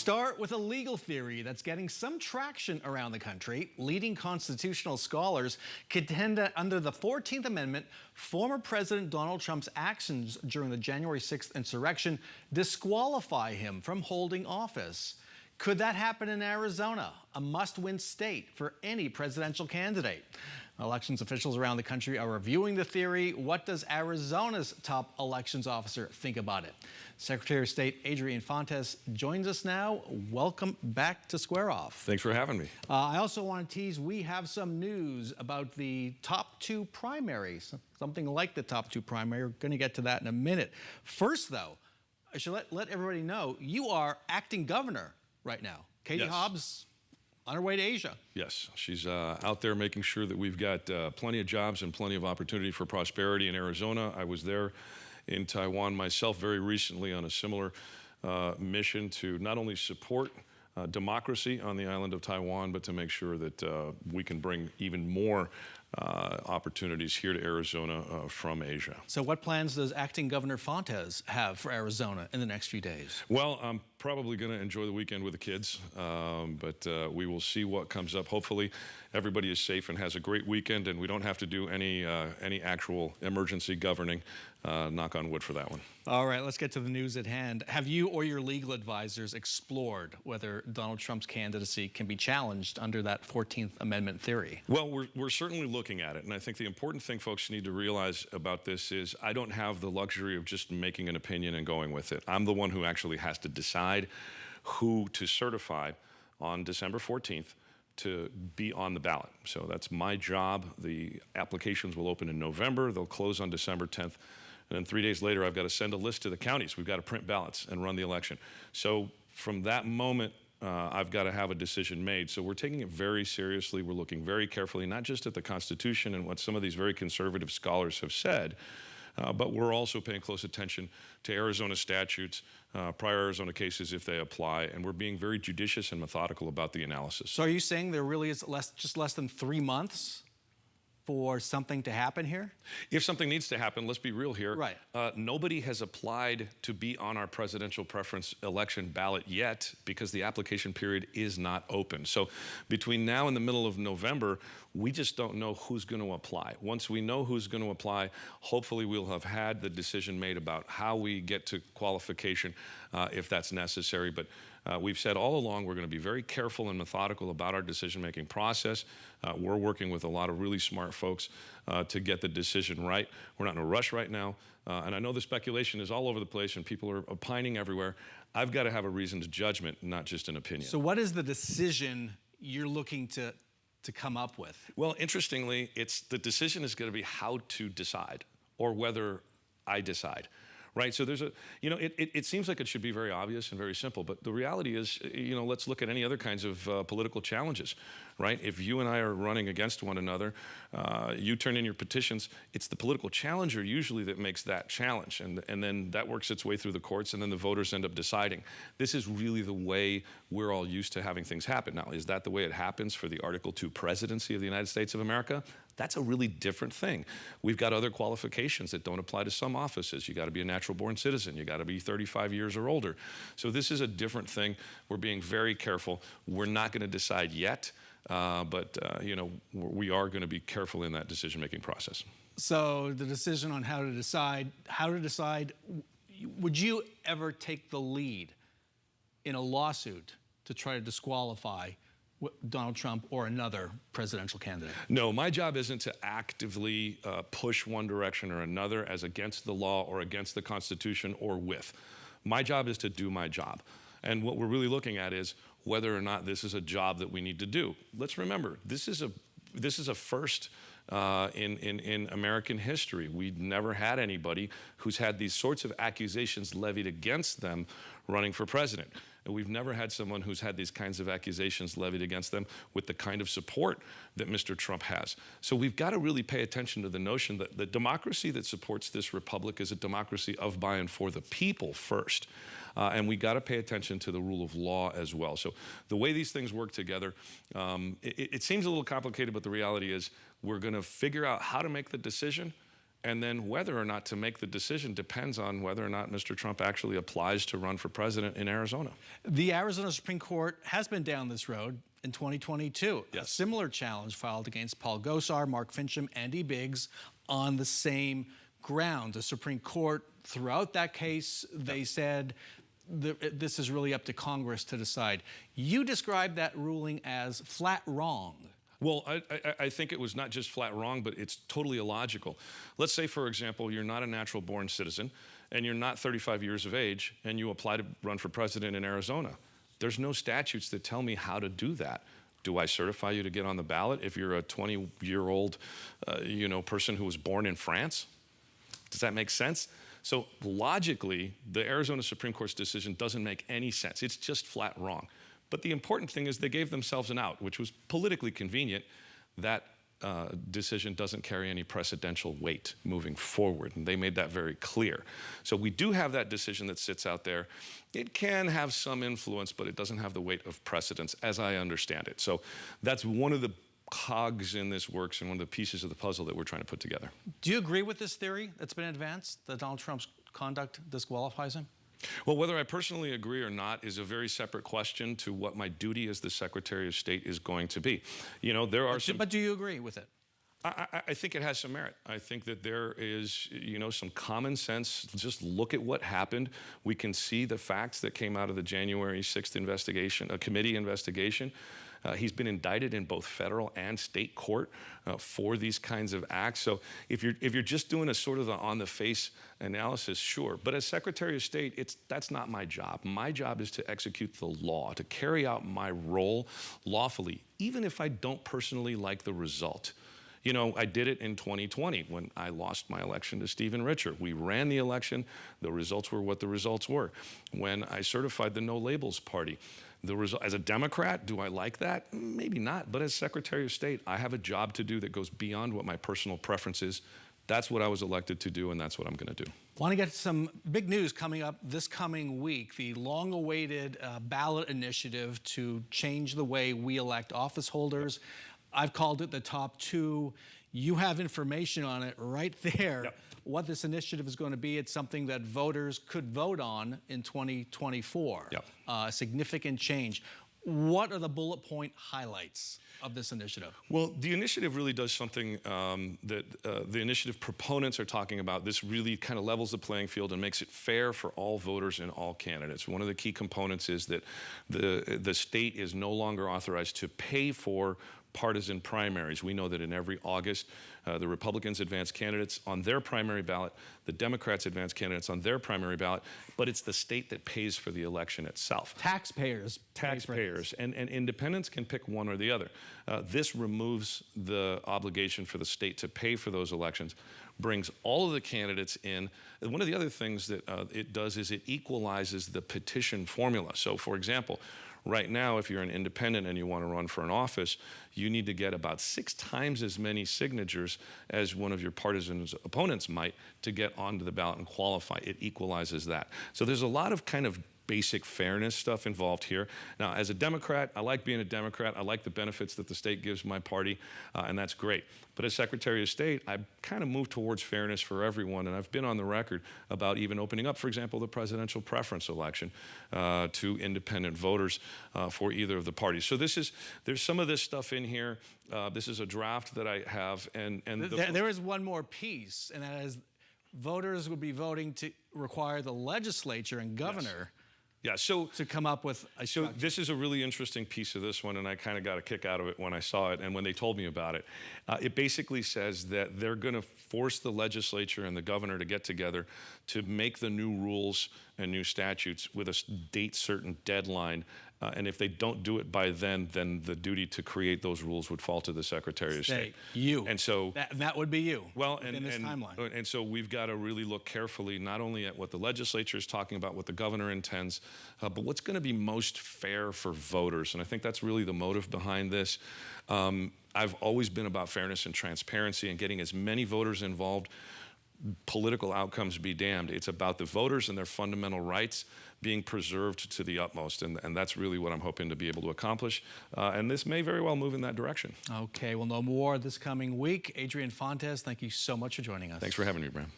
Start with a legal theory that's getting some traction around the country. Leading constitutional scholars contend that under the 14th Amendment, former President Donald Trump's actions during the January 6th insurrection disqualify him from holding office. Could that happen in Arizona, a must-win state for any presidential candidate? Elections officials around the country are reviewing the theory. What does Arizona's top elections officer think about it? Secretary of State Adrian joins us now. Welcome back to Square Off. Thanks for having me. I also want to tease, we have some news about the top two primaries, something like the top two primary. We're going to get to that in a minute. First, though, I should let everybody know you are acting governor right now. Katie Hobbs on her way to Asia. Yes, she's out there making sure that we've got plenty of jobs and plenty of opportunity for prosperity in Arizona. I was there in Taiwan myself very recently on a similar mission to not only support democracy on the island of Taiwan, but to make sure that we can bring even more opportunities here to Arizona from Asia. So what plans does acting Governor Fontes have for Arizona in the next few days? Well, I'm probably going to enjoy the weekend with the kids, but we will see what comes up. Hopefully everybody is safe and has a great weekend, and we don't have to do any actual emergency governing. Knock on wood for that one. All right, let's get to the news at hand. Have you or your legal advisors explored whether Donald Trump's candidacy can be challenged under that 14th Amendment theory? Well, we're certainly looking at it, and I think the important thing folks need to realize about this is I don't have the luxury of just making an opinion and going with it. I'm the one who actually has to decide who to certify on December 14th to be on the ballot. So that's my job. The applications will open in November. They'll close on December 10th. And then 3 days later, I've got to send a list to the counties. We've got to print ballots and run the election. So from that moment, I've got to have a decision made. So we're taking it very seriously. We're looking very carefully, not just at the Constitution and what some of these very conservative scholars have said, but we're also paying close attention to Arizona statutes, prior Arizona cases if they apply, and we're being very judicious and methodical about the analysis. So are you saying there really is just less than 3 months for something to happen here? If something needs to happen, let's be real here. Right. Nobody has applied to be on our presidential preference election ballot yet because the application period is not open. So between now and the middle of November, we just don't know who's going to apply. Once we know who's going to apply, hopefully we'll have had the decision made about how we get to qualification if that's necessary. But we've said all along we're going to be very careful and methodical about our decision-making process. We're working with a lot of really smart folks to get the decision right. We're not in a rush right now. And I know the speculation is all over the place and people are opining everywhere. I've got to have a reasoned judgment, not just an opinion. So what is the decision you're looking to come up with? Well, interestingly, the decision is going to be how to decide or whether I decide. Right, so there's it seems like it should be very obvious and very simple, but the reality is, let's look at any other kinds of political challenges, right? If you and I are running against one another, you turn in your petitions, it's the political challenger usually that makes that challenge, and then that works its way through the courts, and then the voters end up deciding. This is really the way we're all used to having things happen. Now, is that the way it happens for the Article II presidency of the United States of America? That's a really different thing. We've got other qualifications that don't apply to some offices. You got to be a natural-born citizzen. You got to be 35 years or older. So this is a different thing. We're being very careful. We're not going to decide yet, but we are going to be careful in that decision-making process. So the decision on how to decide, would you ever take the lead in a lawsuit to try to disqualify Donald Trump or another presidential candidate? No, my job isn't to actively push one direction or another as against the law or against the Constitution or with. My job is to do my job. And what we're really looking at is whether or not this is a job that we need to do. Let's remember, this is a first in American history. We've never had anybody who's had these sorts of accusations levied against them running for president. And we've never had someone who's had these kinds of accusations levied against them with the kind of support that Mr. Trump has. So we've got to really pay attention to the notion that the democracy that supports this republic is a democracy of, by, and for the people first. And we got to pay attention to the rule of law as well. So the way these things work together, it seems a little complicated, but the reality is we're going to figure out how to make the decision, And then whether or not to make the decision depends on whether or not Mr. Trump actually applies to run for president in Arizona. The Arizona Supreme Court has been down this road in 2022. Yes. A similar challenge filed against Paul Gosar, Mark Fincham, Andy Biggs on the same ground. The Supreme Court, throughout that case, they said this is really up to Congress to decide. You described that ruling as flat wrong. Well, I think it was not just flat wrong, but it's totally illogical. Let's say, for example, you're not a natural-born citizen, and you're not 35 years of age, and you apply to run for president in Arizona. There's no statutes that tell me how to do that. Do I certify you to get on the ballot if you're a 20-year-old, person who was born in France? Does that make sense? So logically, the Arizona Supreme Court's decision doesn't make any sense. It's just flat wrong. But the important thing is they gave themselves an out, which was politically convenient. That decision doesn't carry any precedential weight moving forward, and they made that very clear. So we do have that decision that sits out there. It can have some influence, but it doesn't have the weight of precedence, as I understand it. So that's one of the cogs in this works and one of the pieces of the puzzle that we're trying to put together. Do you agree with this theory that's been advanced, that Donald Trump's conduct disqualifies him? Well, whether I personally agree or not is a very separate question to what my duty as the Secretary of State is going to be. There are some... But do you agree with it? I think it has some merit. I think that there is, some common sense. Just look at what happened. We can see the facts that came out of the January 6th investigation, a committee investigation. He's been indicted in both federal and state court for these kinds of acts. So if you're just doing a sort of on-the-face analysis, sure. But as Secretary of State, that's not my job. My job is to execute the law, to carry out my role lawfully, even if I don't personally like the result. I did it in 2020 when I lost my election to Stephen Richer. We ran the election. The results were what the results were. When I certified the No Labels Party, as a Democrat, do I like that? Maybe not. But as Secretary of State, I have a job to do that goes beyond what my personal preference is. That's what I was elected to do, and that's what I'm going to do. Want to get some big news coming up this coming week, the long-awaited ballot initiative to change the way we elect office holders. I've called it the top two. You have information on it right there. Yep. What this initiative is going to be. It's something that voters could vote on in 2024. Yep. A significant change. What are the bullet point highlights of this initiative? Well, the initiative really does something that the initiative proponents are talking about. This really kind of levels the playing field and makes it fair for all voters and all candidates. One of the key components is that the state is no longer authorized to pay for partisan primaries. We know that in every August, the Republicans advance candidates on their primary ballot, the Democrats advance candidates on their primary ballot, but it's the state that pays for the election itself. Taxpayers. And independents can pick one or the other. This removes the obligation for the state to pay for those elections, brings all of the candidates in. One of the other things that it does is it equalizes the petition formula. So, for example, right now, if you're an independent and you want to run for an office, you need to get about 6 times as many signatures as one of your partisan opponents might to get onto the ballot and qualify. It equalizes that. So there's a lot of kind of basic fairness stuff involved here. Now, as a Democrat, I like being a Democrat. I like the benefits that the state gives my party, and that's great. But as Secretary of State, I kind of moved towards fairness for everyone, and I've been on the record about even opening up, for example, the presidential preference election to independent voters for either of the parties. So there's some of this stuff in here. This is a draft that I have, and there is one more piece, and that is voters would be voting to require the legislature and governor. Yes. Yeah, to come up with a structure. So this is a really interesting piece of this one, and I kind of got a kick out of it when I saw it and when they told me about it. It basically says that they're going to force the legislature and the governor to get together to make the new rules and new statutes with a date certain deadline. And if they don't do it by then the duty to create those rules would fall to the Secretary of State. You. And so that would be you. Well, in this timeline. And so we've got to really look carefully not only at what the legislature is talking about, what the governor intends, but what's going to be most fair for voters. And I think that's really the motive behind this. I've always been about fairness and transparency and getting as many voters involved political outcomes be damned. It's about the voters and their fundamental rights being preserved to the utmost. And that's really what I'm hoping to be able to accomplish. And this may very well move in that direction. Okay, we'll know more this coming week. Adrian Fontes, thank you so much for joining us. Thanks for having me, Bram.